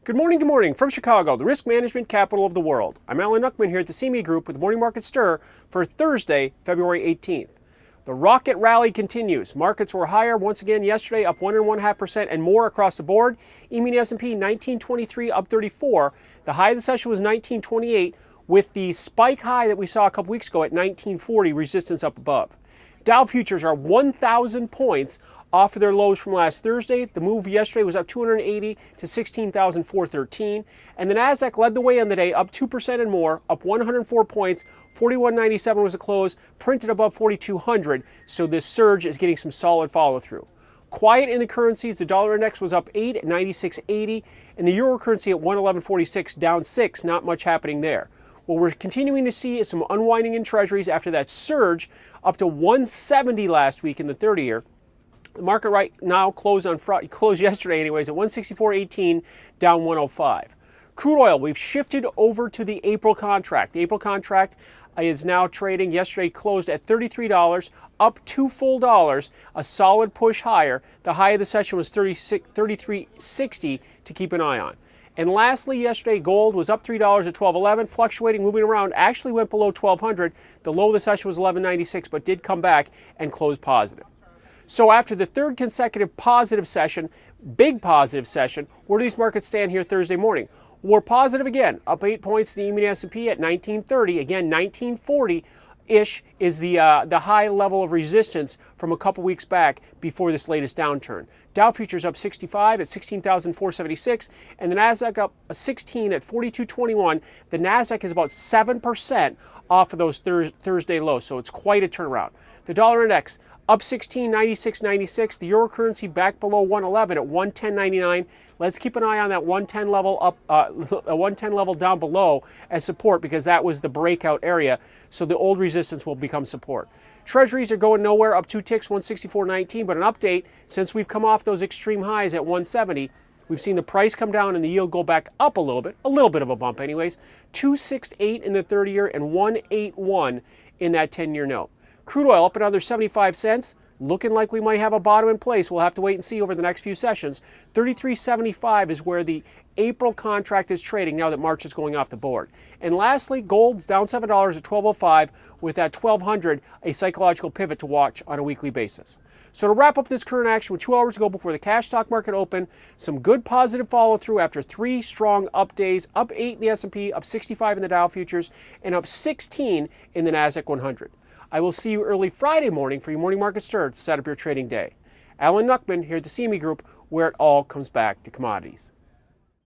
Good morning from Chicago, the risk management capital of the world. I'm Alan Nuckman here at the CME Group with Morning Market Stir for Thursday, February 18th. The rocket rally continues. Markets were higher once again yesterday, up 1.5% and more across the board. E-mini S&P 1923 up 34. The high of the session was 1928 with the spike high that we saw a couple weeks ago at 1940, resistance up above. Dow futures are 1,000 points off of their lows from last Thursday. The move yesterday was up 280 to 16,413. And the Nasdaq led the way on the day, up 2% and more, up 104 points. 41.97 was the close, printed above 4,200. So this surge is getting some solid follow through. Quiet in the currencies. The dollar index was up 8 at 96.80, and the euro currency at 111.46, down 6. Not much happening there. What we're continuing to see is some unwinding in treasuries after that surge up to 170 last week in the 30-year. The market right now closed yesterday anyways at 164.18, down 105. Crude oil, we've shifted over to the April contract. The April contract is now trading. Yesterday closed at $33, up $2 full, a solid push higher. The high of the session was 33.60 to keep an eye on. And lastly, yesterday, gold was up $3 at $12.11, fluctuating, moving around, actually went below $1,200. The low of the session was $11.96, but did come back and close positive. So after the third consecutive positive session, big positive session, where do these markets stand here Thursday morning? We're positive again, up 8 points in the E-mini S&P at 1930. Again, 1940-ish is the high level of resistance from a couple weeks back before this latest downturn. Dow futures up 65 at 16,476, and the Nasdaq up 16 at 4221. The Nasdaq is about 7% off of those Thursday lows, so it's quite a turnaround. The dollar index up 16, 96.96. The euro currency back below 111 at 110.99. Let's keep an eye on that 110 level up, a 110 level down below as support, because that was the breakout area. So the old resistance will become support. Treasuries are going nowhere, up 2 ticks, 164.19. But an update, since we've come off those extreme highs at 170, we've seen the price come down and the yield go back up a little bit of a bump anyways. 268 in the 30-year and 181 in that 10-year note. Crude oil up another 75 cents, looking like we might have a bottom in place. We'll have to wait and see over the next few sessions. 33.75 is where the April contract is trading now that March is going off the board. And lastly, gold's down $7 at 12.05, with that 1200 a psychological pivot to watch on a weekly basis. So to wrap up this current action with 2 hours ago before the cash stock market opened, some good positive follow through after 3 strong up days, up 8 in the S&P, up 65 in the Dow futures, and up 16 in the Nasdaq 100. I will see you early Friday morning for your morning market stir to set up your trading day. Alan Nuckman here at the CME Group, where it all comes back to commodities.